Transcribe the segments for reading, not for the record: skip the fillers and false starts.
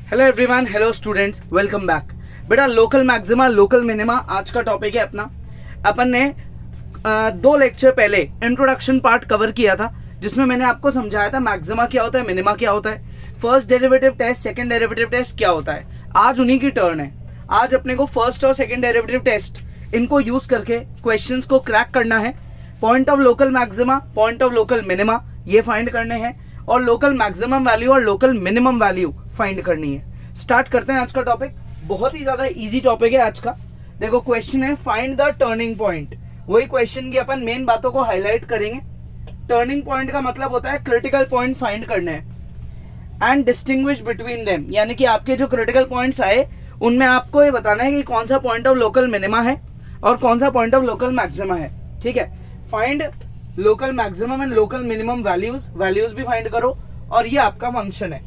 Hello everyone, hello students, welcome back. बेटा local maxima local minima आज का topic है अपना। अपन ने 2 लेक्चर पहले इंट्रोडक्शन पार्ट कवर किया था जिसमें मैंने आपको समझाया था मैक्सिमा क्या होता है, मिनिमा क्या होता है, first derivative test, second derivative test क्या होता है। आज उन्हीं की टर्न है। आज अपने को फर्स्ट और सेकंड डेरिवेटिव टेस्ट इनको यूज करके क्वेश्चंस को क्रैक करना है। Point of local maxima, point of local minima ये फाइंड करने हैं और लोकल मैक्सिमम वैल्यू और लोकल मिनिमम वैल्यू फाइंड करनी है। स्टार्ट करते हैं आज का टॉपिक। बहुत ही ज्यादा इजी टॉपिक है आज का। देखो क्वेश्चन है फाइंड द टर्निंग पॉइंट। वही क्वेश्चन की अपन मेन बातों को हाईलाइट करेंगे। टर्निंग पॉइंट का मतलब होता है क्रिटिकल पॉइंट फाइंड करने हैं एंड डिस्टिंग्विश बिटवीन देम, यानी कि आपके जो क्रिटिकल पॉइंट्स आए उनमें आपको ये बताना है कि कौन सा पॉइंट ऑफ लोकल मिनिमा है और कौन सा पॉइंट ऑफ लोकल मैक्सिमा है। ठीक है, find local maximum and local minimum values भी फाइंड करो और ये आपका फंक्शन है।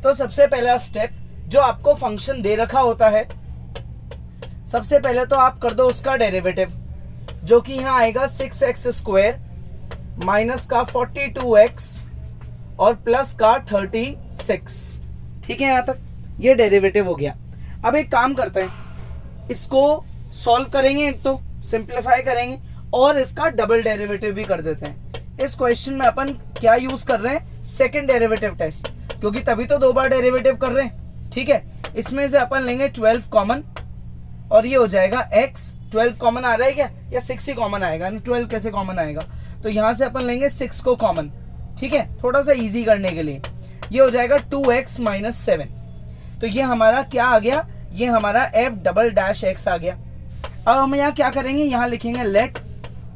तो सबसे पहला स्टेप, जो आपको फंक्शन दे रखा होता है, सबसे पहले तो आप कर दो उसका डेरिवेटिव, जो कि यहाँ आएगा 6x² माइनस का 42x और प्लस का 36। ठीक है, यहां तक ये डेरिवेटिव हो गया। अब एक काम करते हैं, इसको सॉल्व करेंगे, एक तो सिंप्लीफाई करेंगे और इसका डबल डेरिवेटिव भी कर देते हैं। इस क्वेश्चन में अपन क्या यूज कर रहे हैं, सेकंड डेरिवेटिव टेस्ट, क्योंकि तभी तो 2 बार डेरिवेटिव कर रहे हैं। ठीक है, इसमें से अपन लेंगे 12 कॉमन और ये हो जाएगा x। 12 कॉमन आ रहा है क्या, या 6 ही कॉमन आएगा? 12 कैसे कॉमन आएगा? तो यहां से अपन लेंगे 6 को कॉमन। ठीक है, थोड़ा सा इजी करने के लिए ये हो जाएगा 2x माइनस 7। तो ये हमारा क्या आ गया, ये हमारा f डबल डैश x आ गया। अब हम यहाँ क्या करेंगे, यहाँ लिखेंगे let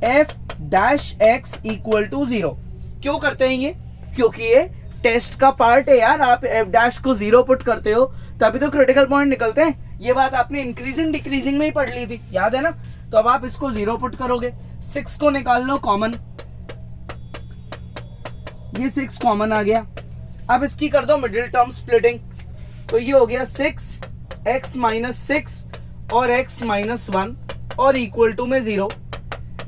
f dash x equal to 0। क्यों करते हैं ये? क्योंकि ये टेस्ट का पार्ट है यार। आप f डैश को 0 पुट करते हो तभी तो क्रिटिकल पॉइंट निकलते हैं। ये बात आपने इंक्रीजिंग डिक्रीजिंग में ही पढ़ ली थी, याद है ना? तो अब आप इसको 0 पुट करोगे, 6 को निकाल लो कॉमन, ये 6 कॉमन आ गया। अब इसकी कर दो मिडिल टर्म स्प्लिटिंग, तो ये हो गया 6x माइनस 6 और x माइनस 1 और इक्वल टू में 0।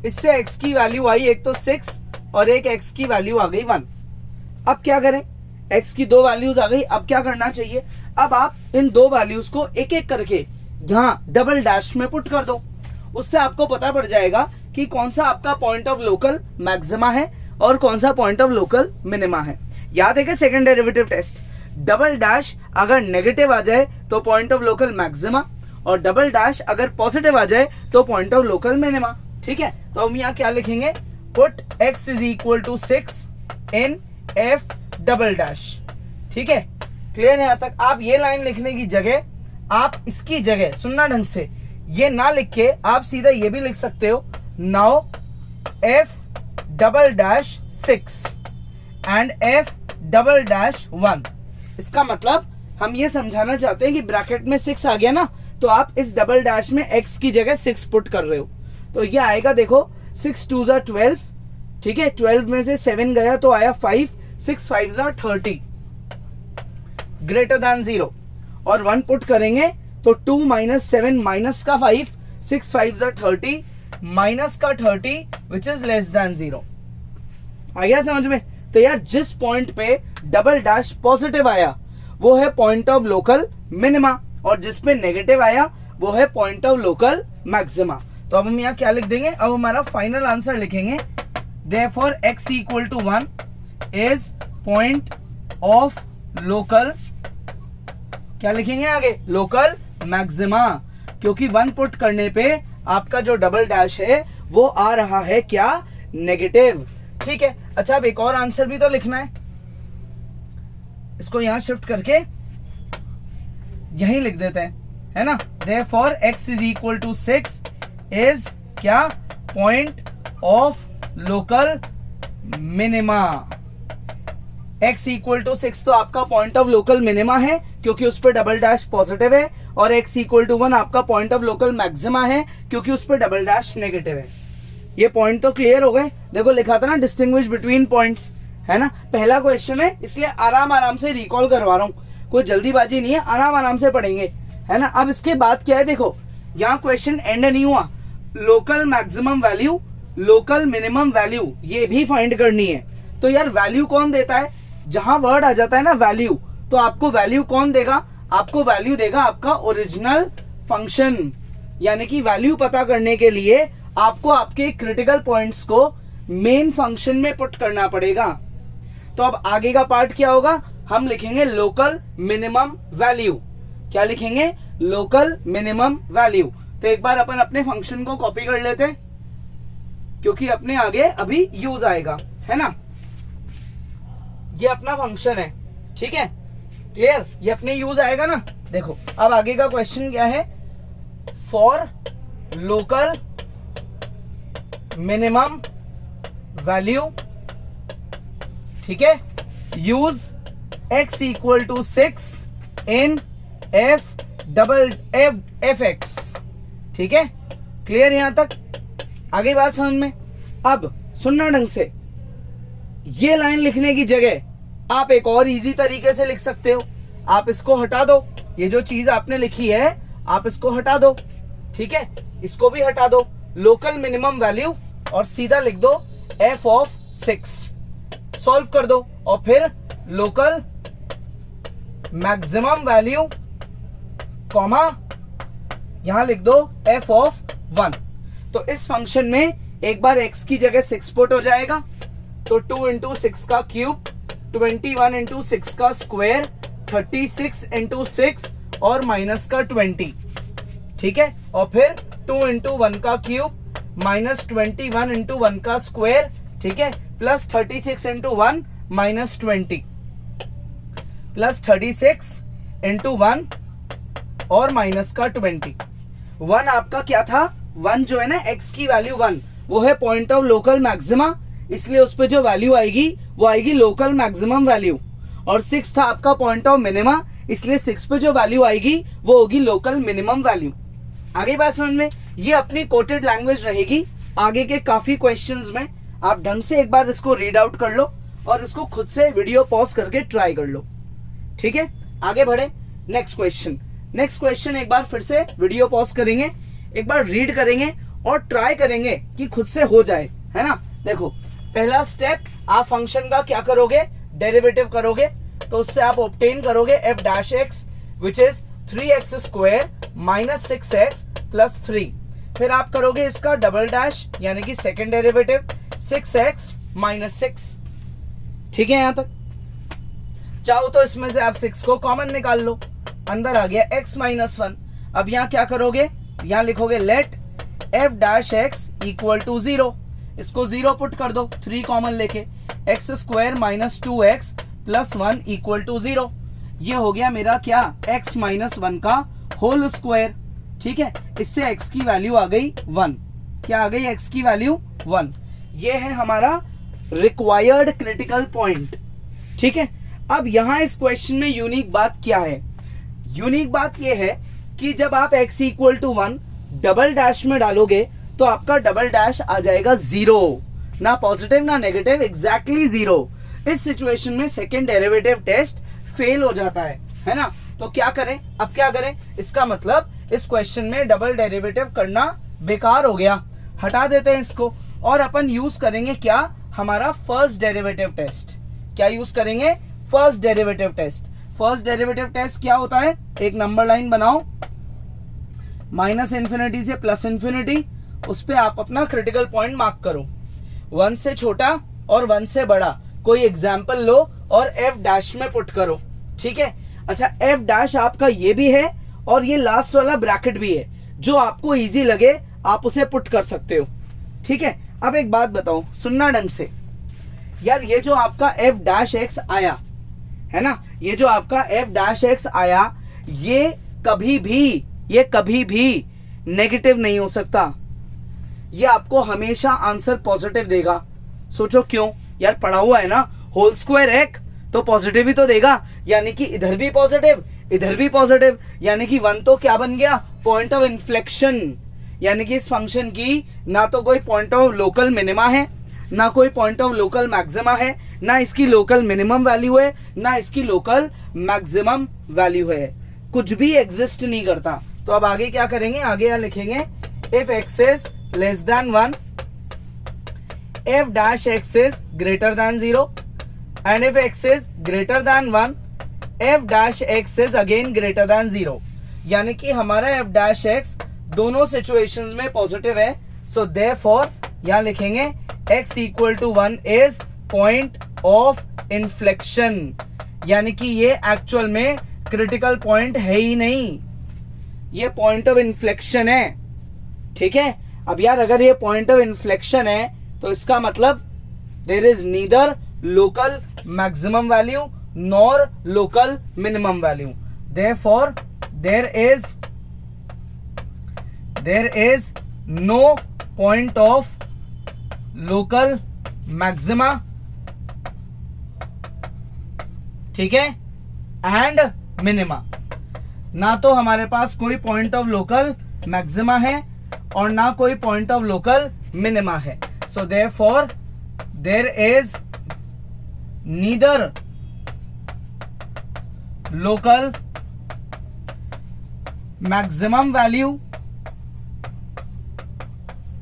इससे x की वैल्यू आई एक तो 6 और एक x की वैल्यू आ गई 1। अब क्या करें, x की 2 वैल्यूज आ गई। अब क्या करना चाहिए, अब आप इन 2 वैल्यूज को एक एक करके यहाँ डबल डैश में पुट कर दो। उससे आपको पता पड़ जाएगा कि कौन सा आपका पॉइंट ऑफ लोकल मैक्सिमा है और कौन सा पॉइंट ऑफ लोकल मिनिमा है। याद है कि second derivative test, double dash अगर नेगेटिव आ जाए तो पॉइंट ऑफ लोकल मैक्सिमा और डबल डैश अगर पॉजिटिव आ जाए तो पॉइंट ऑफ लोकल मिनिमा। ठीक है, तो हम यहाँ क्या लिखेंगे, put x is equal to 6 in f double dash. ठीक है, क्लियर है यहाँ तक? आप ये लाइन लिखने की जगह आप इसकी जगह, सुनना ढंग से, ये ना लिख के आप सीधा ये भी लिख सकते हो, now f double dash 6 and f double dash 1। इसका मतलब हम ये समझाना चाहते हैं कि ब्रैकेट में 6 आ गया ना, तो आप इस डबल डैश में x की जगह 6 पुट कर रहे हो। तो ये आएगा, देखो 6 2 ज़ा 12। ठीक है, 12 में से 7 गया तो आया 5, 6 5 ज़ा 30 ग्रेटर देन 0 और 1 पुट करेंगे तो 2 माइनस 7 माइनस का 5, 6 5 ज़ा 30 माइनस का 30 विच इज लेस देन 0। आ गया समझ में? तो यार जिस पॉइंट पे डबल डैश पॉजिटिव आया वो है पॉइंट ऑफ लोकल मिनिमा और जिस पे नेगेटिव आया वो है पॉइंट ऑफ लोकल मैक्सिमा। तो अब हम यहाँ क्या लिख देंगे, अब हमारा फाइनल आंसर लिखेंगे, therefore x equal to 1 is point of local, क्या लिखेंगे आगे, लोकल मैक्सिमा, क्योंकि 1 पुट करने पे आपका जो डबल डैश है वो आ रहा है क्या, नेगेटिव। ठीक है, अच्छा अब एक और आंसर भी तो लिखना है, इसको यहां शिफ्ट करके यहीं लिख देते हैं, है ना? Therefore x is equal to 6 is क्या, point of local minima. x equal to 6 तो आपका पॉइंट ऑफ लोकल मिनिमा है क्योंकि उस पर डबल डैश पॉजिटिव है, और x इक्वल टू 1 आपका पॉइंट ऑफ लोकल मैक्सिमा है क्योंकि उस पर डबल डैश नेगेटिव है। ये पॉइंट तो क्लियर हो गए। देखो लिखा था ना डिस्टिंग्विश बिटवीन पॉइंट्स, है ना? पहला क्वेश्चन है इसलिए आराम से रिकॉल करवा रहा हूं, कोई जल्दीबाजी नहीं है, आराम से पढ़ेंगे, है ना? अब इसके बाद क्या है, देखो यहाँ क्वेश्चन एंड नहीं हुआ, local maximum value local minimum value ये भी फाइंड करनी है। तो यार वैल्यू कौन देता है, जहां वर्ड आ जाता है ना वैल्यू, तो आपको वैल्यू कौन देगा, आपको वैल्यू देगा आपका ओरिजिनल फंक्शन, यानी कि वैल्यू पता करने के लिए आपको आपके क्रिटिकल पॉइंट्स को मेन फंक्शन में पुट करना पड़ेगा। तो अब आगे का पार्ट क्या होगा, हम लिखेंगे लोकल मिनिमम वैल्यू। क्या लिखेंगे, लोकल मिनिमम वैल्यू। तो एक बार अपन अपने फंक्शन को कॉपी कर लेते हैं, क्योंकि अपने आगे अभी यूज आएगा, है ना। ये अपना फंक्शन है, ठीक है, क्लियर, ये अपने यूज आएगा ना। देखो अब आगे का क्वेश्चन क्या है, फॉर लोकल मिनिमम वैल्यू, ठीक है, use x equal to 6 in F X, ठीक है, क्लियर यहां तक, आगे बात समझ में। अब सुनना ढंग से, ये लाइन लिखने की जगह आप एक और इजी तरीके से लिख सकते हो। आप इसको हटा दो, ये जो चीज आपने लिखी है आप इसको हटा दो, ठीक है, इसको भी हटा दो, लोकल मिनिमम वैल्यू, और सीधा लिख दो f ऑफ 6, सॉल्व कर दो, और फिर लोकल मैक्सिमम वैल्यू कॉमा यहां लिख दो f ऑफ 1। तो इस फंक्शन में एक बार x की जगह 6 पुट हो जाएगा, तो 2 इंटू 6 का क्यूब, 21 इंटू 6 का स्क्वायर, 36 इंटू 6 और माइनस का 20, ठीक है, और फिर 2 इंटू 1 का क्यूब माइनस 21 इंटू 1 का स्क्वायर, ठीक है, plus 36 into 1 minus 20 plus 36 into 1 और माइनस का 20। 1 आपका क्या था, 1 जो है ना x की वैल्यू 1 वो है पॉइंट ऑफ लोकल मैक्सिमा, इसलिए उस पे जो वैल्यू आएगी वो आएगी लोकल मैक्सिमम वैल्यू, और 6 था आपका पॉइंट ऑफ मिनिमा, इसलिए 6 पे जो वैल्यू आएगी वो होगी लोकल मिनिमम वैल्यू। आगे बात समझ में, ये अपनी कोटेड लैंग्वेज रहेगी। आगे के काफी क्वेश्चंस में आप ढंग से एक बार इसको रीड आउट कर लो और इसको खुद से वीडियो पॉज करके ट्राई कर लो, ठीक है। आगे बढ़े, नेक्स्ट क्वेश्चन एक बार फिर से वीडियो पॉज करेंगे, एक बार रीड करेंगे और ट्राई करेंगे कि खुद से हो जाए, है ना। देखो पहला स्टेप, आप फंक्शन का क्या करोगे, डेरिवेटिव करोगे, तो उससे आप ऑब्टेन करोगे f dash x which is 3x square minus 6x plus 3। फिर आप करोगे इसका डबल डैश यानी कि सेकेंड डेरिवेटिव 6x माइनस 6, ठीक है। यहां तक चाहो तो इसमें से आप 6 को कॉमन निकाल लो, अंदर आ गया x माइनस 1। अब यहां क्या करोगे, यहां लिखोगे let f dash x equal to 0, इसको 0 पुट कर दो 3 कॉमन लेके, x square minus 2x plus 1 equal to 0। ये हो गया मेरा क्या, x माइनस 1 का होल स्क्वायर, ठीक है। इससे x की वैल्यू आ गई 1, क्या आ गई, x की वैल्यू 1। ये है हमारा रिक्वायर्ड क्रिटिकल पॉइंट, ठीक है। अब यहां इस क्वेश्चन में यूनिक बात क्या है, यूनिक बात ये है कि जब आप x equal to 1 double dash में डालोगे तो आपका डबल डैश आ जाएगा 0, ना पॉजिटिव ना नेगेटिव, एग्जैक्टली 0। इस सिचुएशन में सेकेंड डेरिवेटिव टेस्ट फेल हो जाता है ना। तो क्या करें, अब क्या करें, इसका मतलब इस क्वेश्चन में डबल डेरिवेटिव करना बेकार हो गया, हटा देते हैं इसको, और अपन यूज करेंगे क्या, हमारा फर्स्ट डेरिवेटिव टेस्ट। क्या यूज करेंगे, first derivative test. First derivative test क्या होता है, एक नंबर लाइन बनाओ माइनस इन्फिनिटी से प्लस इन्फिनिटी, उस पे आप अपना क्रिटिकल पॉइंट मार्क करो, 1 से छोटा और 1 से बड़ा कोई एग्जाम्पल लो और f डैश में पुट करो, ठीक है। अच्छा f डैश आपका ये भी है और ये लास्ट वाला ब्रैकेट भी है, जो आपको इजी लगे आप उसे पुट कर सकते हो, ठीक है। अब एक बात बताओ, सुनना ढंग से यार, ये जो आपका f डैश x आया है ना, ये जो आपका f डैश x आया, ये कभी भी नेगेटिव नहीं हो सकता, ये आपको हमेशा आंसर पॉजिटिव देगा। सोचो क्यों यार, पढ़ा हुआ है ना, होल स्क्वायर 1 तो पॉजिटिव ही तो देगा, यानी कि इधर भी पॉजिटिव इधर भी पॉजिटिव, यानी कि 1 तो क्या बन गया, पॉइंट ऑफ इन्फ्लेक्शन, यानी कि इस फंक्शन की ना तो कोई पॉइंट ऑफ लोकल मिनिमा है, ना कोई पॉइंट ऑफ लोकल मैक्सिमा है, ना इसकी लोकल मिनिमम वैल्यू है, ना इसकी लोकल मैक्सिमम वैल्यू है, कुछ भी एग्जिस्ट नहीं करता। तो अब आगे क्या करेंगे, आगे यहाँ लिखेंगे if x is less than 1, f dash x is greater than 0, and if x is greater than 1, F dash X is again greater than 0, यानी कि हमारा एफ डैश एक्स दोनों सिचुएशंस में पॉजिटिव है. सो देयरफॉर यहां लिखेंगे x equal to 1 is point of inflection, यानी कि ये एक्चुअल में क्रिटिकल पॉइंट है ही नहीं, ये पॉइंट ऑफ इन्फ्लेक्शन है. ठीक है. अब यार अगर ये पॉइंट ऑफ इन्फ्लेक्शन है तो इसका मतलब there is neither local maximum value nor local minimum value. Therefore there is no point of local maxima. ठीक है. एंड मिनिमा, ना तो हमारे पास कोई पॉइंट ऑफ लोकल मैक्सिमा है और ना कोई पॉइंट ऑफ लोकल मिनिमा है. So therefore there is neither local maximum value,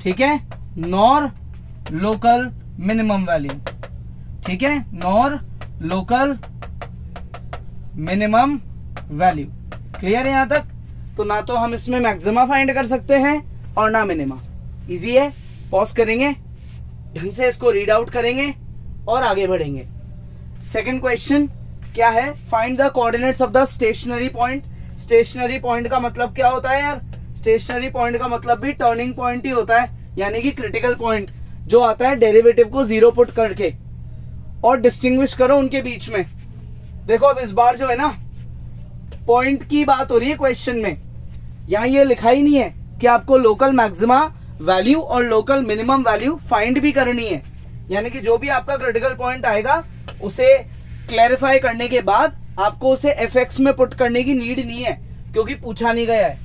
ठीक है, नॉर लोकल मिनिमम वैल्यू. ठीक है, nor local minimum value. Clear है यहां तक? तो ना तो हम इसमें मैक्सिमा फाइंड कर सकते हैं और ना मिनिमा. इजी है. पॉज करेंगे, ढंग से इसको रीड आउट करेंगे और आगे बढ़ेंगे. सेकंड क्वेश्चन क्या है? Find the coordinates of the stationary point. Stationary point का मतलब क्या होता है यार? स्टेशनरी पॉइंट का मतलब भी टर्निंग पॉइंट ही होता है, यानी कि क्रिटिकल पॉइंट जो आता है डेरिवेटिव को 0 पुट करके. और डिस्टिंग्विश करो उनके बीच में. देखो अब इस बार जो है ना पॉइंट की बात हो रही है क्वेश्चन में. यहां ये लिखा ही नहीं है कि आपको लोकल मैक्सिमा वैल्यू और लोकल मिनिमम वैल्यू फाइंड भी करनी है. यानी कि जो भी आपका क्रिटिकल पॉइंट आएगा उसे क्लैरिफाई करने के बाद आपको उसे fx में पुट करने की नीड नहीं है, क्योंकि पूछा नहीं गया है.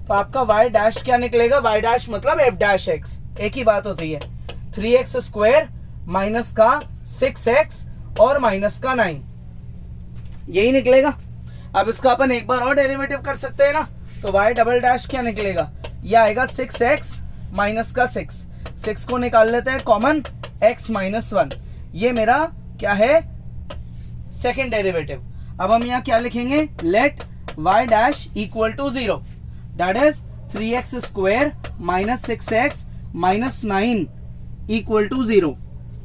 तो आपका y डैश क्या निकलेगा? y डैश मतलब f डैश x. एक ही बात होती है. 3x स्क्वायर माइनस का 6x और माइनस का 9, यही निकलेगा. अब इसका अपन एक बार और डेरिवेटिव कर सकते हैं ना. तो y डबल डैश क्या निकलेगा? यह आएगा 6x माइनस का 6 को निकाल लेते हैं कॉमन, x माइनस 1. ये मेरा क्या है? Second derivative. अब हम यहाँ क्या लिखेंगे? Let y dash equal to 0, that is 3x square minus 6x minus 9 equal to 0.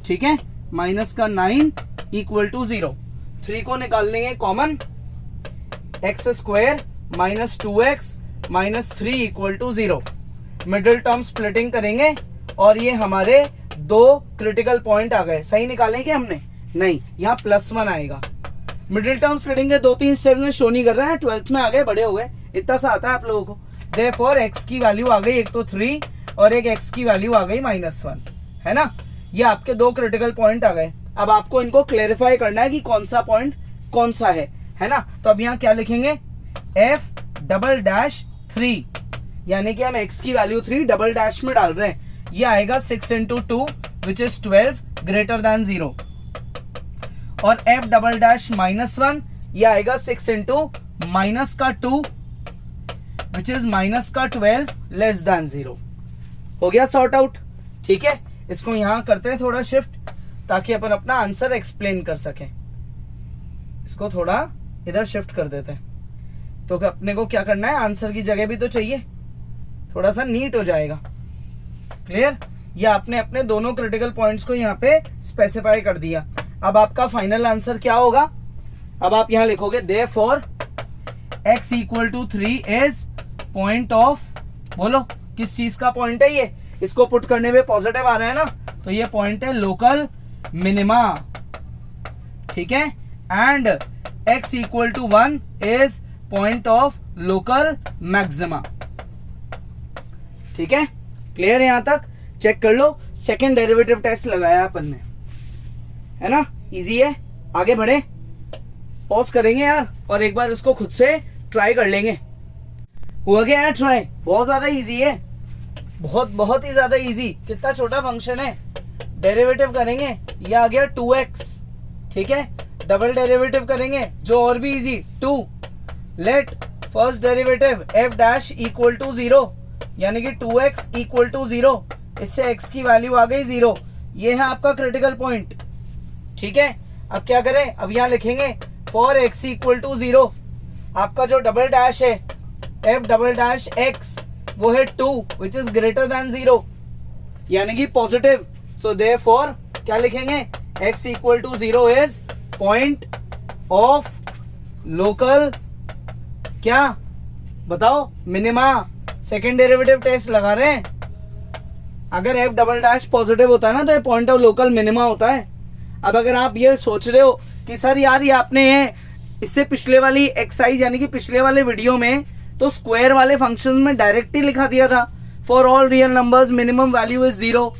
ठीक है, माइनस का 9 इक्वल टू 0. 3 को निकाल लेंगे common, x square minus 2x minus 3 equal to 0. Middle term splitting करेंगे और ये हमारे दो क्रिटिकल पॉइंट आ गए. सही निकालें क्या हमने? नहीं, यहाँ +1 आएगा. मिडिल टर्म स्प्लिटिंग के 2-3 स्टेप में शो नहीं कर रहा है. 12th में आ गए, बड़े हो गए, इतना सा आता है आप लोगों को. देयरफॉर x की वैल्यू आ गई एक तो 3 और एक x की वैल्यू आ गई -1, है ना. ये आपके दो क्रिटिकल पॉइंट आ गए. अब आपको इनको क्लेरिफाई करना है कि कौन सा पॉइंट कौन सा है ना. तो अब यहाँ क्या लिखेंगे? f डबल डैश 3, यानी कि हम x की वैल्यू 3 डबल डैश में डाल रहे हैं. ये आएगा 6 into 2 which is 12 greater than 0. और f डबल डैश -1, ये आएगा 6 इंटू माइनस का 2 विच इज माइनस का 12 लेस देन 0. हो गया सॉर्ट आउट. ठीक है, इसको यहां करते हैं थोड़ा शिफ्ट ताकि अपन अपना आंसर एक्सप्लेन कर सकें. इसको थोड़ा इधर शिफ्ट कर देते हैं. तो अपने को क्या करना है? आंसर की जगह भी तो चाहिए, थोड़ा सा नीट हो जाएगा. क्लियर? ये आपने अपने दोनों क्रिटिकल पॉइंट्स को यहाँ पे स्पेसिफाई कर दिया. अब आपका फाइनल आंसर क्या होगा? अब आप यहाँ लिखोगे therefore x equal to 3 is point of, बोलो किस चीज का पॉइंट है ये? इसको पुट करने में पॉजिटिव आ रहा है ना, तो ये पॉइंट है लोकल मिनिमा. ठीक है. And x equal to 1 is point of local maxima. ठीक है, क्लियर है यहां तक? चेक कर लो. सेकेंड डेरिवेटिव टेस्ट लगाया अपन ने, है ना. इजी है. आगे बढ़े, पॉज करेंगे यार और एक बार इसको खुद से ट्राई कर लेंगे. हुआ क्या यार ट्राई? बहुत ज्यादा इजी है, बहुत ही ज्यादा इजी. कितना छोटा फंक्शन है. डेरिवेटिव करेंगे, ये आ गया 2x. ठीक है, डबल डेरिवेटिव करेंगे जो और भी easy, 2. Let first derivative f dash equal to 0, यानी कि 2x इक्वल टू 0. इससे x की वैल्यू आ गई 0. ये है आपका क्रिटिकल पॉइंट. ठीक है, अब क्या करें? अब यहां लिखेंगे फॉर x इक्वल टू 0 आपका जो डबल डैश है f डबल डैश x वो है 2 विच इज ग्रेटर देन 0 यानी कि पॉजिटिव. सो देयरफॉर क्या लिखेंगे, x equal to 0 is point of local क्या बताओ मिनिमा. सेकेंड डेरिवेटिव टेस्ट लगा रहे हैं. अगर f डबल डैश पॉजिटिव होता है ना तो ये पॉइंट ऑफ लोकल मिनिमा होता है. अब अगर आप ये सोच रहे हो कि सर यार ये आपने इससे पिछले वाली एक्सरसाइज यानी कि पिछले वाले वीडियो में तो स्क्वायर वाले फंक्शन में डायरेक्ट ही लिखा दिया था for all real numbers minimum value is 0,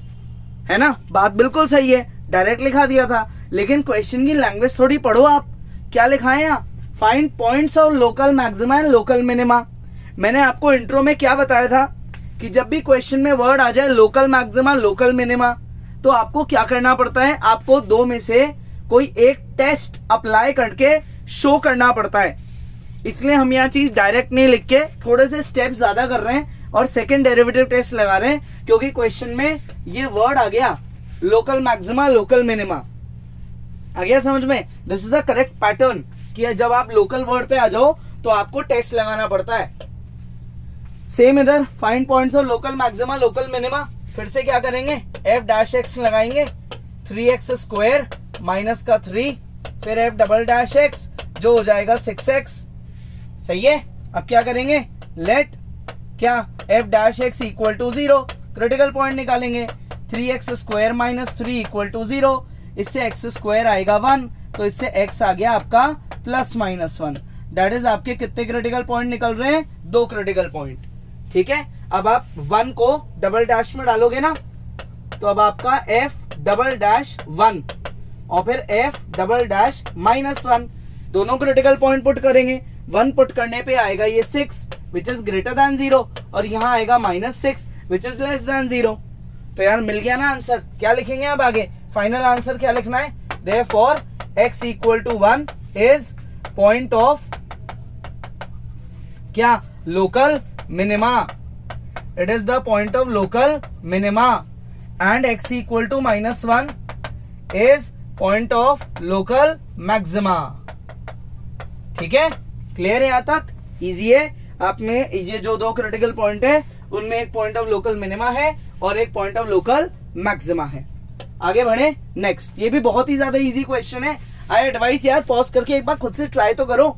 है ना, बात बिल्कुल सही है, डायरेक्ट लिखा दिया था. लेकिन क्वेश्चन की लैंग्वेज थोड़ी पढ़ो आप. क्या लिखा है यहाँ, find points of local maxima and local minima. मैंने आपको इंट्रो में क्या बताया था कि जब भी क्वेश्चन में वर्ड आ जाए लोकल मैक्सिमा लोकल मिनिमा तो आपको क्या करना पड़ता है, आपको दो में से कोई एक टेस्ट अप्लाई करके शो करना पड़ता है. इसलिए हम यहाँ चीज डायरेक्ट नहीं लिख के थोड़े से स्टेप्स ज्यादा कर रहे हैं और सेकंड डेरिवेटिव टेस्ट लगा रहे हैं क्योंकि क्वेश्चन में ये वर्ड आ गया लोकल मैक्सिमा लोकल मिनिमा. आ गया समझ में. This is the correct pattern कि जब आप लोकल वर्ड पे आ जाओ तो आपको टेस्ट लगाना पड़ता है. सेम इधर find points of local maxima local minima. फिर से क्या करेंगे, f डैश x लगाएंगे 3x स्क्वायर माइनस का 3 फिर f डबल डैश x जो हो जाएगा 6x. सही है. अब क्या करेंगे, लेट क्या f dash x equal to 0 critical point निकालेंगे 3x square minus 3 equal to 0. इससे x स्क्वायर आएगा 1 तो इससे x आ गया आपका प्लस माइनस 1. दैट इज आपके कितने क्रिटिकल पॉइंट निकल रहे हैं, 2 क्रिटिकल पॉइंट. ठीक है. अब आप 1 को डबल डैश में डालोगे ना तो अब आपका f डबल डैश 1 और फिर f डबल डैश माइनस 1 दोनों क्रिटिकल पॉइंट पुट करेंगे. 1 पुट करने पे आएगा ये 6 विच इज ग्रेटर देन 0 और यहाँ आएगा minus 6 which is less then 0. तो यार मिल गया ना आंसर. क्या लिखेंगे अब आगे, फाइनल आंसर क्या लिखना है, therefore x equal to 1 is point of क्या local minima. It is the point of local minima and x equal to minus 1 is point of local maxima. ठीक है, क्लियर है यहाँ तक, इजी है. आप में ये जो 2 क्रिटिकल पॉइंट है उनमें एक पॉइंट ऑफ लोकल मिनिमा है और एक पॉइंट ऑफ लोकल मैक्सिमा है. आगे बढ़े नेक्स्ट. ये भी बहुत ही ज्यादा इजी क्वेश्चन है. आई एडवाइस यार पॉज करके एक बार खुद से ट्राई तो करो,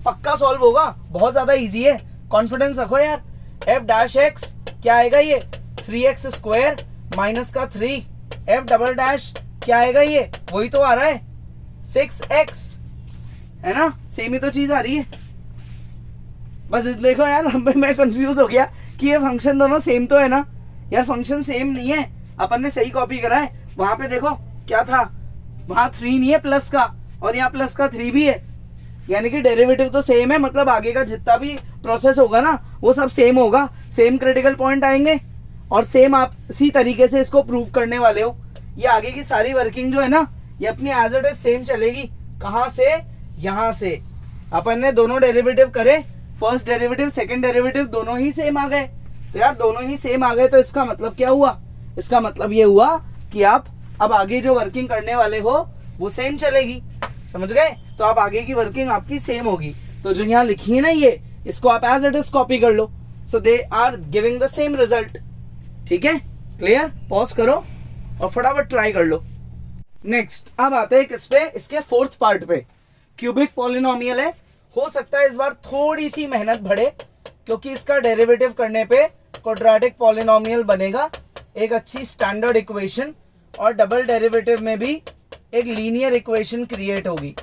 पक्का सॉल्व होगा. बहुत ज्यादा इजी है, कॉन्फिडेंस रखो यार. f डैश x क्या आएगा, ये 3x स्क्वायर माइनस का 3 f डबल डैश क्या आएगा, ये वही तो आ रहा है 6x, है ना, सेम ही तो चीज आ रही है. बस देखो यार मैं कंफ्यूज हो गया कि ये फंक्शन दोनों सेम तो है ना. यार फंक्शन सेम नहीं है, अपन ने सही कॉपी करा है. वहां पे देखो क्या था, वहां 3 नहीं है प्लस का और यहाँ प्लस का 3 भी है, यानी कि डेरिवेटिव तो सेम है. मतलब आगे का जितना भी प्रोसेस होगा ना वो सब सेम होगा, सेम क्रिटिकल पॉइंट आएंगे और सेम आप इसी तरीके से इसको प्रूव करने वाले हो. ये आगे की सारी वर्किंग जो है ना ये अपनी एज इट इज सेम चलेगी. कहां से, यहां से अपन ने दोनों डेरिवेटिव करे, फर्स्ट डेरिवेटिव सेकंड डेरिवेटिव दोनों ही सेम आ गए. तो यार दोनों ही सेम आ गए तो इसका मतलब क्या हुआ, इसका मतलब ये हुआ कि आप अब आगे जो वर्किंग करने वाले हो वो सेम चलेगी. समझ गए. तो आप आगे की वर्किंग आपकी सेम होगी. तो जो यहाँ लिखी है ना ये, इसको आप एज इट इज कॉपी कर लो. So they are giving the same result. ठीक है, क्लियर. पॉज करो और फटाफट ट्राई कर लो. नेक्स्ट अब आते हैं किस पे, इसके फोर्थ पार्ट पे. क्यूबिक पॉलिनोमियल है. हो सकता है इस बार थोड़ी सी मेहनत बढ़े क्योंकि इसका डेरिवेटिव करने पे क्वाड्रेटिक पॉलिनोमियल बनेगा, एक अच्छी स्टैंडर्ड इक्वेशन, और डबल डेरिवेटिव में भी एक लीनियर इक्वेशन क्रिएट होगी.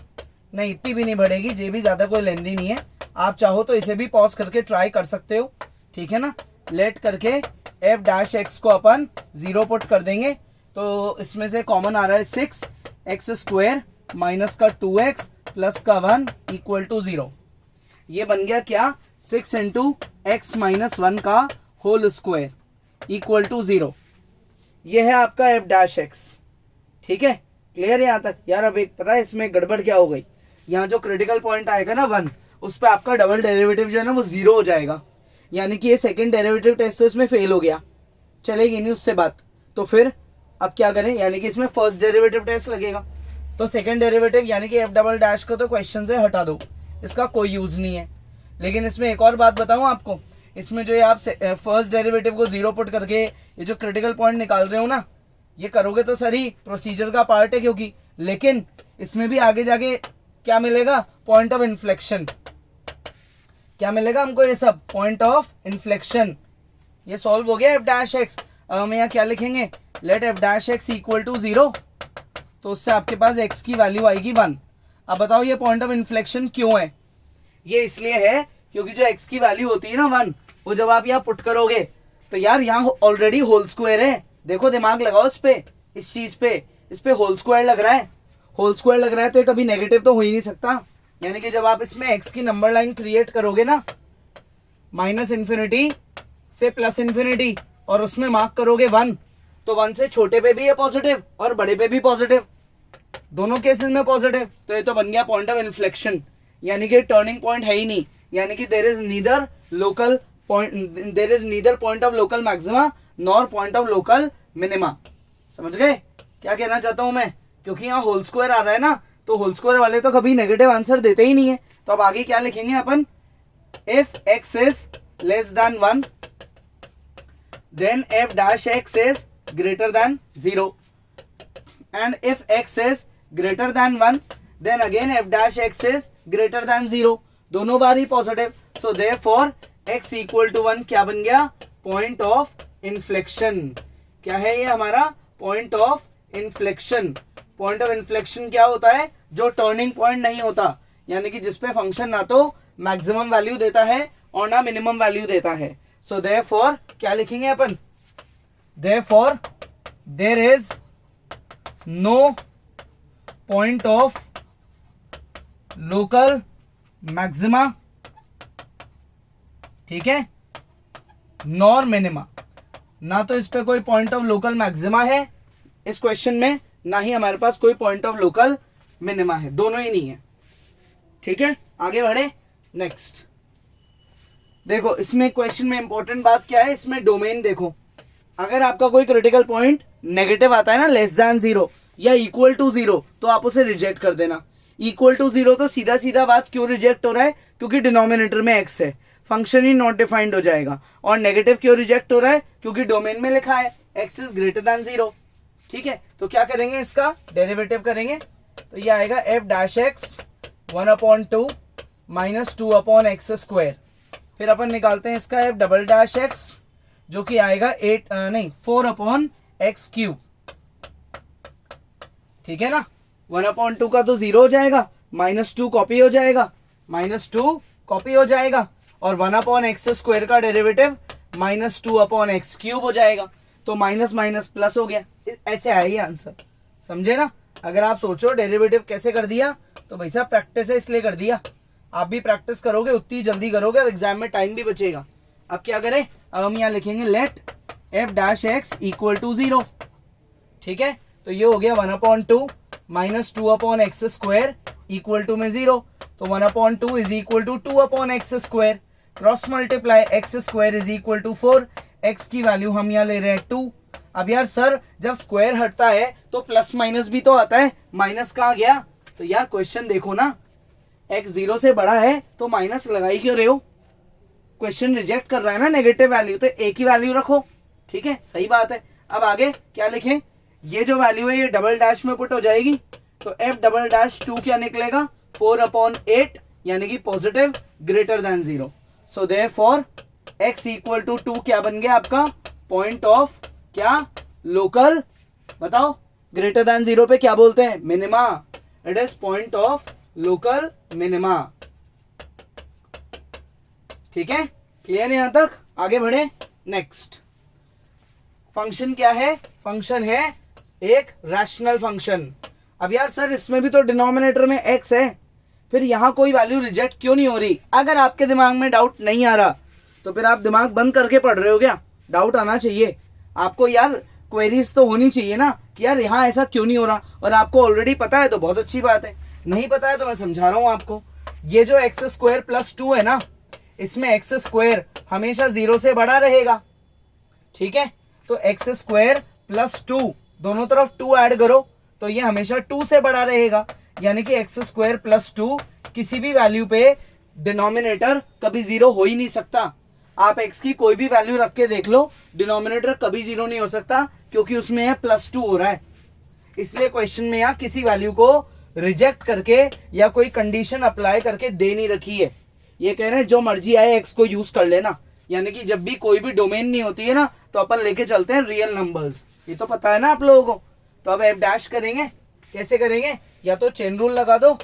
नहीं इतनी भी नहीं बढ़ेगी, ये भी ज्यादा कोई लेंदी नहीं है. आप चाहो तो इसे भी पॉज करके ट्राई कर सकते हो. ठीक है ना. लेट करके f डैश x को अपन 0 पुट कर देंगे तो इसमें से कॉमन आ रहा है 6x स्क्वायर माइनस का 2x प्लस का 1 इक्वल टू 0. ये बन गया क्या, 6 इंटू एक्स माइनस 1 का होल स्क्वायर इक्वल टू 0. ये है आपका f डैश x. ठीक है, क्लियर है यहाँ तक. यार अब एक पता है इसमें गड़बड़ क्या हो गई, यहाँ जो क्रिटिकल पॉइंट आएगा ना 1 उस पर आपका डबल डेरिवेटिव जो है ना वो 0 हो जाएगा, यानी कि ये सेकंड डेरिवेटिव टेस्ट तो इसमें फेल हो गया, चलेगी नहीं उससे बात. तो फिर अब क्या करें, यानी कि इसमें फर्स्ट डेरिवेटिव टेस्ट लगेगा. तो सेकंड डेरिवेटिव यानी कि एफ डबल डैश को तो क्वेश्चन से हटा दो, इसका कोई यूज नहीं है। लेकिन इसमें एक और बात बताऊं आपको, इसमें जो ये आप फर्स्ट डेरिवेटिव को जीरो पुट करके ये जो क्रिटिकल पॉइंट निकाल रहे हो ना, ये करोगे तो सही, प्रोसीजर का पार्ट है क्योंकि, लेकिन इसमें भी आगे जाके क्या मिलेगा, पॉइंट ऑफ इन्फ्लेक्शन। क्या मिलेगा हमको, ये सब पॉइंट ऑफ इन्फ्लेक्शन। ये सॉल्व हो गया एफ डैश एक्स। अब हम यहाँ क्या लिखेंगे, let f dash x equal to 0, तो उससे आपके पास x की वैल्यू आएगी 1। अब बताओ ये पॉइंट ऑफ इन्फ्लेक्शन क्यों है, ये इसलिए है क्योंकि जो x की वैल्यू होती है ना 1, वो जब आप यहाँ पुट करोगे तो यार यहाँ ऑलरेडी होल स्क्वायर है, देखो दिमाग लगाओ इस पे, इस चीज पे, इस पे होल स्क्वायर लग रहा है, होल स्क्वायर लग रहा है तो ये कभी नेगेटिव तो हो ही नहीं सकता। यानी कि जब आप इसमें x की नंबर लाइन क्रिएट करोगे ना, माइनस इन्फिनिटी से प्लस इन्फिनिटी, और उसमें मार्क करोगे 1, तो 1 से छोटे पे भी है पॉजिटिव और बड़े पे भी पॉजिटिव, दोनों केसेस में पॉजिटिव, तो ये तो बन गया पॉइंट ऑफ इन्फ्लेक्शन। यानी कि टर्निंग पॉइंट है ही नहीं, यानी कि there is neither local point, there is neither point of local maxima nor point of local minima. समझ गए क्या कहना चाहता हूं मैं, क्योंकि यहाँ होल स्क्वायर आ रहा है ना, तो होल स्क्वायर वाले तो कभी नेगेटिव आंसर देते ही नहीं है। तो अब आगे क्या लिखेंगे अपन, if x is less than 1 then f dash x is greater than 0, and if x is greater than 1 then again f dash x is greater than 0, दोनों बार ही positive. so therefore x equal to 1 क्या बन गया, point of inflection। क्या है ये हमारा, point of inflection। point of inflection क्या होता है, जो टर्निंग पॉइंट नहीं होता, यानी कि जिसपे फंक्शन ना तो मैक्सिमम वैल्यू देता है और ना मिनिमम वैल्यू देता है। so therefore क्या लिखेंगे अपन, therefore there is no point of local maxima, ठीक है, nor minima। ना तो इस पे कोई पॉइंट ऑफ लोकल मैक्सिमा है इस क्वेश्चन में, ना ही हमारे पास कोई पॉइंट ऑफ लोकल मिनिमा है, दोनों ही नहीं है। ठीक है, आगे बढ़े नेक्स्ट। देखो इसमें क्वेश्चन में इंपॉर्टेंट बात क्या है, इसमें डोमेन देखो, अगर आपका कोई क्रिटिकल पॉइंट नेगेटिव आता है ना, लेस देन 0 या इक्वल टू 0, तो आप उसे रिजेक्ट कर देना। इक्वल टू 0 तो सीधा सीधा बात क्यों रिजेक्ट हो रहा है, क्योंकि डिनोमिनेटर में x है, फंक्शन ही नॉट डिफाइंड हो जाएगा। और नेगेटिव क्यों रिजेक्ट हो रहा है, क्योंकि डोमेन में लिखा है x इज ग्रेटर देन 0। ठीक है, तो क्या करेंगे, इसका डेरिवेटिव करेंगे, तो ये आएगा f dash x 1/2 minus 2/x²। फिर अपन निकालते हैं इसका f डबल डैश एक्स, जो कि आएगा 4/x³। ठीक है ना, 1/2 का तो 0 हो जाएगा, -2 कॉपी हो जाएगा, -2 कॉपी हो जाएगा, और 1/x² का डेरिवेटिव -2/x³ हो जाएगा, तो माइनस माइनस प्लस हो गया। ऐसे आया ये आंसर, समझे ना। अगर आप सोचो डेरिवेटिव कैसे कर दिया, तो भाई साहब प्रैक्टिस है इसलिए कर दिया। आप भी प्रैक्टिस करोगे उतनी जल्दी करोगे और एग्जाम में टाइम भी बचेगा। अब क्या करें, अब हम यहाँ लिखेंगे let f dash x equal to 0। ठीक है, तो ये हो गया 1/2 माइनस 2/x² इक्वल टू में 0, तो 1/2 is equal to 2/x², cross multiply x² is equal to 4, x की वैल्यू हम यहाँ ले रहे हैं 2। अब यार सर जब स्क्वायर हटता है तो प्लस माइनस भी तो आता है, माइनस कहाँ गया, तो यार क्वेश्चन देखो ना, x 0 से बड़ा है तो माइनस लगाई क्यों रहे हो, क्वेश्चन रिजेक्ट कर रहा है ना नेगेटिव वैल्यू, तो एक ही वैल्यू रखो। ठीक है, सही बात है। अब आगे क्या लिखें, ये जो वैल्यू है ये डबल डैश में पुट हो जाएगी, तो f डबल डैश 2 क्या निकलेगा, 4/8, यानी कि positive greater than 0। So therefore x equal to 2 क्या बन गया आपका, पॉइंट ऑफ क्या, लोकल, बताओ ग्रेटर देन 0 पे क्या बोलते हैं, minima. It is point of local minima. ठीक है, क्लियर है यहां तक, आगे बढ़े नेक्स्ट। फंक्शन क्या है, फंक्शन है एक रैशनल फंक्शन। अब यार सर इसमें भी तो डिनोमिनेटर में x है, फिर यहां कोई वैल्यू रिजेक्ट क्यों नहीं हो रही। अगर आपके दिमाग में डाउट नहीं आ रहा तो फिर आप दिमाग बंद करके पढ़ रहे हो क्या, डाउट आना चाहिए आपको यार, क्वेरीज तो होनी चाहिए ना कि यार यहाँ ऐसा क्यों नहीं हो रहा। और आपको ऑलरेडी पता है तो बहुत अच्छी बात है, नहीं पता है तो मैं समझा रहा हूं आपको। ये जो x² + 2 है ना, इसमें x² हमेशा 0 से बड़ा रहेगा। ठीक है, तो x² + 2 दोनों तरफ 2 ऐड करो तो ये हमेशा 2 से बड़ा रहेगा, यानी कि एक्स स्क्वायर प्लस 2 किसी भी वैल्यू पे डिनोमिनेटर कभी 0 हो ही नहीं सकता। आप x की कोई भी वैल्यू रख के देख लो, डिनोमिनेटर कभी 0 नहीं हो सकता, क्योंकि उसमें यह +2 हो रहा है। इसलिए क्वेश्चन में यहाँ किसी वैल्यू को रिजेक्ट करके या कोई कंडीशन अप्लाई करके दे नहीं रखी है। ये कह रहे हैं जो मर्जी आए x को यूज कर लेना, यानी कि जब भी कोई भी डोमेन नहीं होती है ना, तो अपन लेके चलते हैं रियल नंबर्स। ये तो पता है ना आप लोगों को। तो अब एफ डैश करेंगे, कैसे करेंगे? या तो चेन रूल लगा दो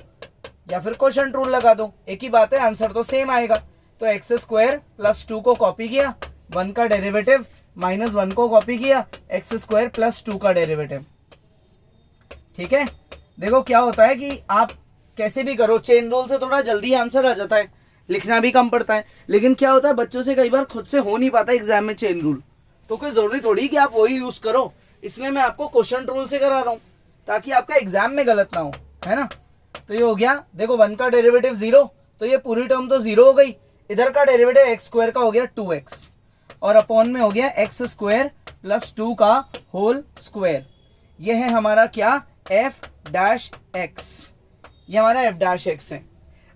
या फिर क्वोशंट रूल लगा दो, एक ही बात है, आंसर तो सेम आएगा। तो एक्स स्क्वायर प्लस 2 को कॉपी किया, 1 का डेरिवेटिव, माइनस 1 को कॉपी किया, एक्स स्क्वायर प्लस 2 का डेरिवेटिव। ठीक है, देखो क्या होता है कि आप कैसे भी करो, चेन रूल से थोड़ा जल्दी आंसर आ जाता है, लिखना भी कम पड़ता है। लेकिन क्या होता है, बच्चों से कई बार खुद से हो नहीं पाता एग्जाम में चेन रूल, तो कोई जरूरी थोड़ी कि आप वही यूज करो। इसलिए मैं आपको क्वेश्चन रूल से करा रहा हूं, ताकि आपका एग्जाम में गलत ना हो, है ना। तो ये हो गया, देखो 1 का डेरिवेटिव 0, तो ये पूरी टर्म तो 0 हो गई। इधर का डेरिवेटिव एक्स स्क्वायर का हो गया 2x, और अपॉन में हो गया एक्स स्क्वायर प्लस 2 का होल स्क्वायर। ये है हमारा क्या, एफ डैश एक्स। ये हमारा एफ डैश एक्स है।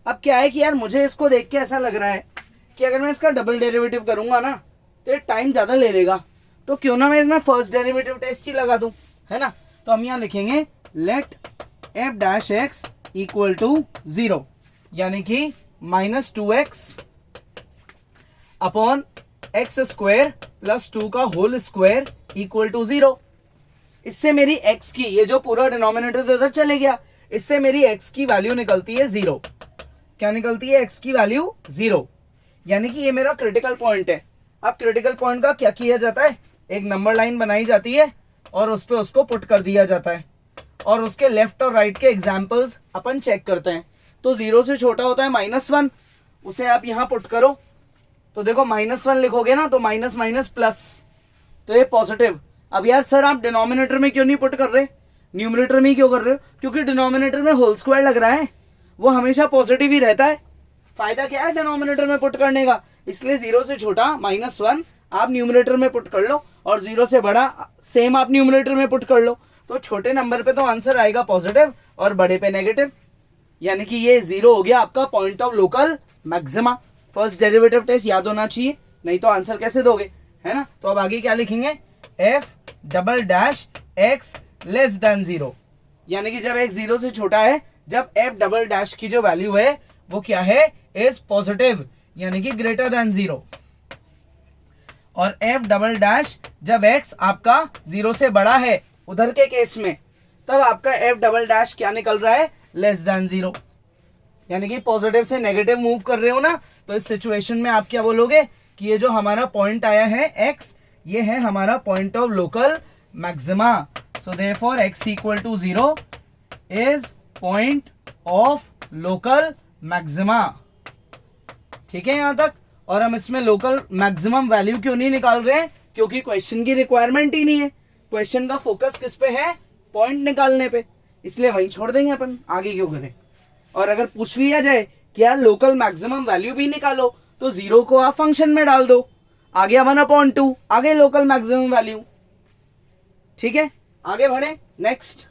अब क्या है कि यार मुझे इसको देख के ऐसा लग रहा है कि अगर मैं इसका डबल डेरिवेटिव करूंगा ना, तो ये टाइम ज्यादा ले लेगा, तो क्यों ना मैं इसमें फर्स्ट डेरिवेटिव टेस्ट ही लगा दूं, है ना। तो हम यहाँ लिखेंगे let f dash x equal to 0, यानी कि -2x upon x square plus 2 का होल स्क्वायर इक्वल टू 0। इससे मेरी x की, ये जो पूरा डिनोमिनेटर तो इधर चले गया, इससे मेरी x की वैल्यू निकलती है 0। क्या निकलती है? x की वैल्यू 0, यानी कि ये मेरा क्रिटिकल पॉइंट है। अब क्रिटिकल पॉइंट का क्या किया जाता है, एक नंबर लाइन बनाई जाती है और उस पे उसको पुट कर दिया जाता है, और उसके लेफ्ट और राइट के एग्जाम्पल्स अपन चेक करते हैं। तो 0 से छोटा होता है -1, उसे आप यहां पुट करो, तो देखो -1 लिखोगे ना, तो माइनस माइनस प्लस, तो ये पॉजिटिव। अब यार सर आप डिनोमिनेटर में क्यों नहीं पुट कर रहे, न्यूमरेटर में क्यों कर रहे हो? क्योंकि डिनोमिनेटर में होल स्क्वायर लग रहा है, वो हमेशा पॉजिटिव ही रहता है। फायदा क्या है डिनोमिनेटर में पुट करने का? इसलिए 0 से छोटा -1 आप न्यूमरेटर में पुट कर लो, और 0 से बड़ा सेम आप न्यूमरेटर में पुट कर लो। तो छोटे नंबर पे तो आंसर आएगा पॉजिटिव और बड़े पे नेगेटिव, यानी कि ये 0 हो गया आपका point of local maxima. First derivative test याद होना चाहिए, नहीं तो आंसर कैसे दोगे, है ना। तो अब आगे क्या लिखेंगे, F double dash x less than 0, यानी कि जब x 0 से छोटा है, जब एफ डबल डैश की जो वैल्यू है वो क्या है, इज पॉजिटिव, यानी कि ग्रेटर देन 0। और एफ डबल डैश जब x आपका 0 से बड़ा है, उधर के केस में, तब आपका एफ डबल डैश क्या निकल रहा है, लेस देन 0, यानी कि पॉजिटिव से नेगेटिव मूव कर रहे हो ना। तो इस सिचुएशन में आप क्या बोलोगे कि ये जो हमारा पॉइंट आया है x, ये है हमारा point of local maxima. So therefore x equal to 0 is point of local maxima. ठीक है यहां तक। और हम इसमें लोकल मैक्सिमम वैल्यू क्यों नहीं निकाल रहे हैं, क्योंकि क्वेश्चन की रिक्वायरमेंट ही नहीं है। क्वेश्चन का फोकस किस पे है, पॉइंट निकालने पे, इसलिए वहीं छोड़ देंगे अपन, आगे क्यों करें। और अगर पूछ लिया जाए कि यार लोकल मैक्सिमम वैल्यू भी निकालो, तो 0 को आप फंक्शन में डाल दो, आ गया 1/2, आगे लोकल मैक्सिमम वैल्यू। ठीक है, आगे बढ़े नेक्स्ट।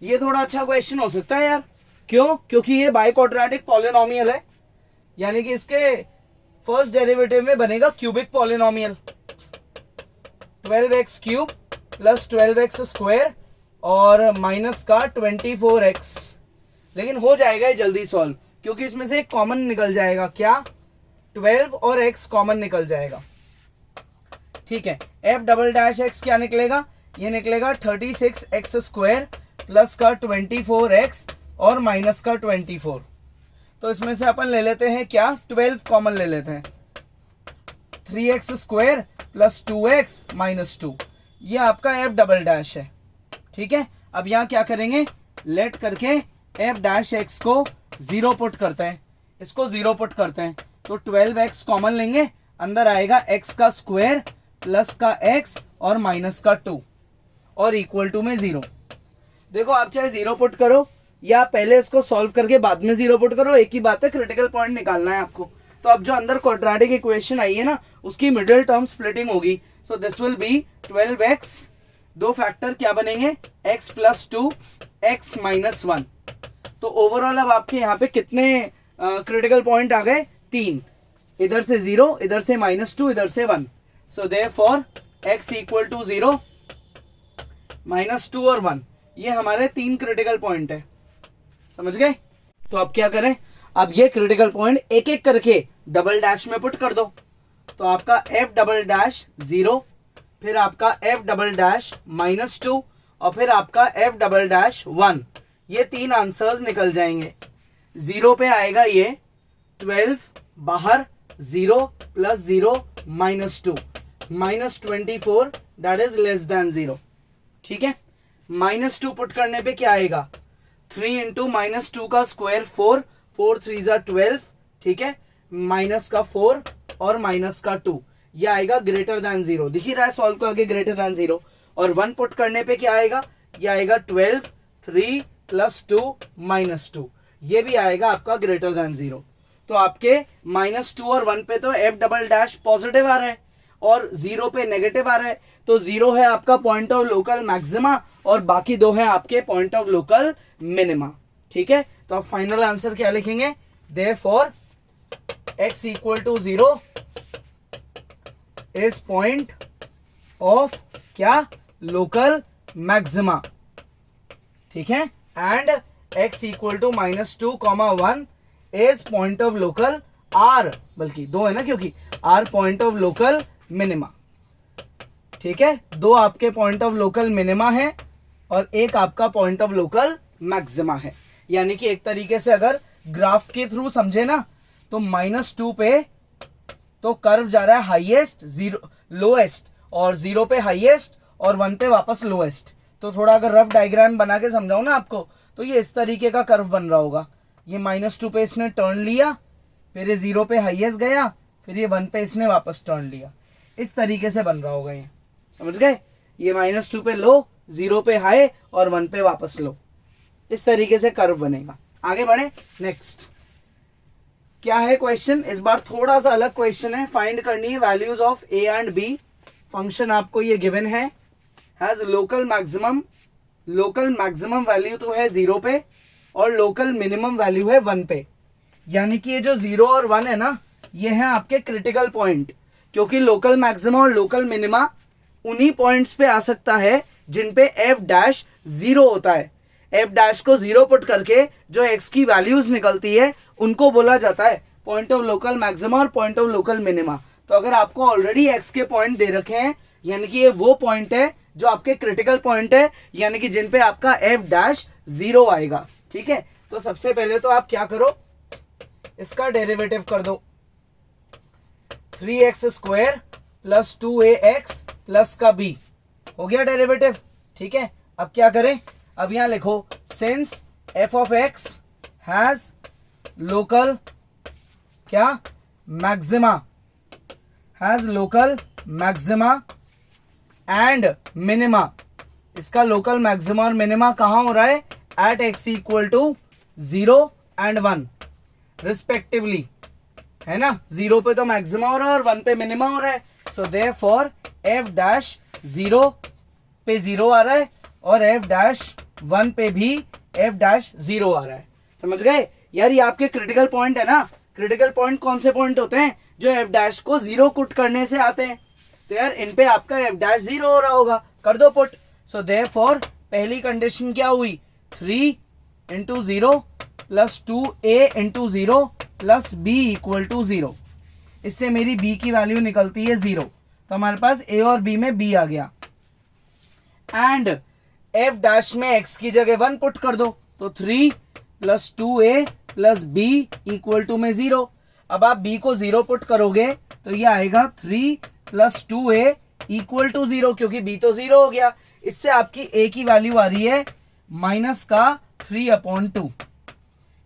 ये थोड़ा अच्छा क्वेश्चन हो सकता है यार, क्यों? क्योंकि ये बाई क्वाड्रेटिक पॉलिनोमियल है, यानी कि इसके फर्स्ट डेरिवेटिव में बनेगा cubic polynomial, 12x cube plus 12x square और माइनस का 24x। लेकिन हो जाएगा ये जल्दी सॉल्व, क्योंकि इसमें से एक कॉमन निकल जाएगा, क्या, 12 और x कॉमन निकल जाएगा। ठीक है, एफ डबल डैश एक्स क्या निकलेगा, ये निकलेगा 36x स्क्वायर प्लस का 24x और माइनस का 24। तो इसमें से अपन ले लेते हैं क्या, 12 कॉमन ले लेते हैं, 3x square plus 2x minus 2, ये आपका एफ डबल डैश है। ठीक है, अब यहाँ क्या करेंगे, लेट करके एफ डैश एक्स को 0 पुट करते हैं, इसको 0 पुट करते हैं, तो 12x कॉमन लेंगे, अंदर आएगा x का स्क्वायर प्लस का x और माइनस का 2 और इक्वल टू में 0। देखो आप चाहे 0 पुट करो या पहले इसको सॉल्व करके बाद में 0 पुट करो, एक ही बात है, क्रिटिकल पॉइंट निकालना है आपको। तो अब जो अंदर क्वाड्रेटिक इक्वेशन आई है ना, उसकी मिडिल टर्म स्प्लिटिंग होगी। So this will be 12x दो फैक्टर क्या बनेंगे, x प्लस 2 x माइनस 1। तो ओवरऑल अब आपके यहाँ पे कितने क्रिटिकल पॉइंट आ गए, 3, इधर से 0, इधर से -2, इधर से 1। So therefore x equal to 0, -2 और 1, ये हमारे 3 क्रिटिकल पॉइंट है। समझ गए? तो अब क्या करें, अब ये क्रिटिकल पॉइंट एक एक करके डबल डैश में पुट कर दो। तो आपका f डबल डैश 0, फिर आपका f डबल डैश -2 और फिर आपका f डबल डैश 1, ये 3 आंसर्स निकल जाएंगे। 0 पे आएगा ये 12, बाहर 0 plus 0 -2 -24, that is less then 0। ठीक है, -2 पुट करने पे क्या आएगा, 3 इंटू -2 का स्क्वायर 4, 4 3 ज़ा 12, ठीक है, माइनस का 4 और माइनस का 2, ये आएगा ग्रेटर देन 0। दिख ही रहा है सॉल्व को आगे ग्रेटर देन 0। और 1 पुट करने पे क्या आएगा, ये आएगा 12, 3 प्लस 2 -2, ये भी आएगा आपका ग्रेटर देन 0। तो आपके -2 और 1 पे तो f डबल डैश पॉजिटिव आ रहा है और 0 पे नेगेटिव आ रहा है। तो 0 है आपका पॉइंट ऑफ लोकल मैक्सिमा और बाकी 2 है आपके पॉइंट ऑफ लोकल मिनिमा। ठीक है, तो आप फाइनल आंसर क्या लिखेंगे, therefore x equal to 0 is point of क्या, लोकल मैक्सिमा। ठीक है, and x equal to -2, 1 is point of local r, बल्कि 2 है ना क्योंकि r point of local minima. ठीक है, 2 आपके पॉइंट ऑफ लोकल मिनिमा है और 1 आपका पॉइंट ऑफ लोकल मैक्सिमा है। यानी कि एक तरीके से अगर ग्राफ के थ्रू समझे ना, तो -2 पे तो कर्व जा रहा है हाईएस्ट, 0 लोएस्ट, और 0 पे हाईएस्ट और 1 पे वापस लोएस्ट। तो थोड़ा अगर रफ डायग्राम बना के समझाऊं ना आपको, तो ये इस तरीके का कर्व बन रहा होगा। ये -2 पे इसने टर्न लिया, फिर ये 0 पे हाईएस्ट गया, फिर ये 1 पे इसने वापस टर्न लिया, इस तरीके से बन रहा होगा ये। समझ गए? ये -2 पे लो, 0 पे हाई और 1 पे वापस लो, इस तरीके से कर्व बनेगा। आगे बढ़े, नेक्स्ट क्या है क्वेश्चन, इस बार थोड़ा सा अलग क्वेश्चन है। फाइंड करनी है values of a and b। Function आपको ये गिवन है, has local maximum, local maximum value तो है 0 पे और लोकल मिनिमम वैल्यू है 1 पे। यानी कि ये जो 0 और 1 है ना, ये है आपके क्रिटिकल पॉइंट, क्योंकि लोकल मैक्सिमम और लोकल मिनिमा उन्हीं पॉइंट्स पे आ सकता है जिन पे f डैश 0 होता है। f डैश को 0 पुट करके जो x की वैल्यूज निकलती है उनको बोला जाता है पॉइंट ऑफ लोकल मैक्सिमा और पॉइंट ऑफ लोकल मिनिमा। तो अगर आपको ऑलरेडी x के पॉइंट दे रखे हैं, यानी कि ये वो पॉइंट है जो आपके क्रिटिकल पॉइंट है, यानी कि जिन पे आपका f डैश 0 आएगा। ठीक है, तो सबसे पहले तो आप क्या करो, इसका डेरिवेटिव कर दो, 3x square plus 2ax plus का b, हो गया डेरिवेटिव। ठीक है, अब क्या करें, अब यहां लिखो since f of x has local क्या, maxima, has local maxima and minima. इसका लोकल मैक्सिमा और मिनिमा कहां हो रहा है, at x equal to 0 and 1 respectively, है ना। 0 पे तो मैक्सिमा हो रहा है और 1 पे मिनिमा हो रहा है। सो देयरफॉर f डैश 0 पे 0 आ रहा है और f डैश 1 पे भी f डैश 0 आ रहा है। समझ गए यार, ये आपके क्रिटिकल पॉइंट है ना। क्रिटिकल पॉइंट कौन से पॉइंट होते हैं, जो f डैश को 0 पुट करने से आते हैं। तो यार इन पे आपका f डैश 0 हो रहा होगा, कर दो पुट। सो देयरफॉर पहली कंडीशन क्या हुई, 3 into 0 plus 2a into 0 plus b equal to 0। इससे मेरी b की वैल्यू निकलती है 0, तो हमारे पास a और b में b आ गया। एंड f डैश में x की जगह 1 पुट कर दो, तो 3 plus 2a plus b equal to में 0। अब आप b को 0 पुट करोगे तो ये आएगा 3 प्लस 2a इक्वल टू 0, क्योंकि b तो 0 हो गया। इससे आपकी a की वैल्यू आ रही है माइनस का 3/2,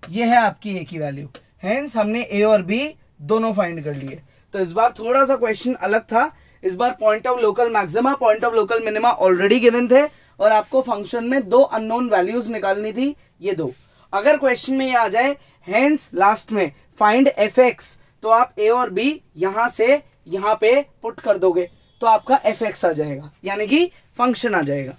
ये है आपकी a की वैल्यू। हेंस हमने a और b दोनों फाइंड कर लिए। तो इस बार थोड़ा सा क्वेश्चन अलग था। इस बार point of local maxima, point of local minima already given थे और आपको फंक्शन में 2 अननोन वैल्यूज निकालनी थी, ये 2। अगर क्वेश्चन में ये आ जाए हेंस लास्ट में फाइंड fx, तो आप a और b यहां से यहां पे पुट कर दोगे, तो तो आपका fx आ जाएगा, यानी कि फंक्शन आ जाएगा।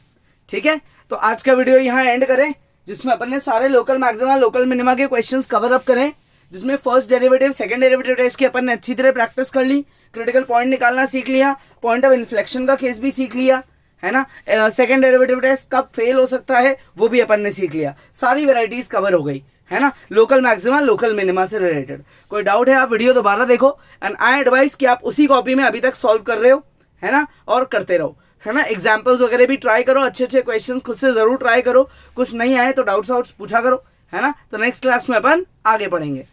ठीक है, तो आज का वीडियो यहाँ एंड करें, जिसमें अपन ने सारे लोकल मैक्सिमा लोकल मिनिमा के क्वेश्चंस कवर अप करें, जिसमें first derivative second derivative test की अपन ने अच्छी तरह प्रैक्टिस कर ली, क्रिटिकल पॉइंट निकालना सीख लिया, पॉइंट ऑफ इन्फ्लेक्शन का केस भी सीख लिया, है ना। सेकंड डेरिवेटिव टेस्ट कब फेल हो सकता है वो भी अपन ने सीख लिया, सारी वेराइटीज कवर हो गई, है ना, लोकल मैक्सिमा लोकल मिनिमा से रिलेटेड। कोई डाउट है आप वीडियो दोबारा देखो, एंड आई एडवाइस कि आप उसी कॉपी में अभी तक सॉल्व कर रहे हो, है ना, और करते रहो, है ना। एग्जाम्पल्स वगैरह भी ट्राई करो, अच्छे अच्छे क्वेश्चंस खुद से जरूर ट्राई करो, कुछ नहीं आए तो डाउट्स पूछा करो, है ना। तो नेक्स्ट क्लास में अपन आगे पढ़ेंगे।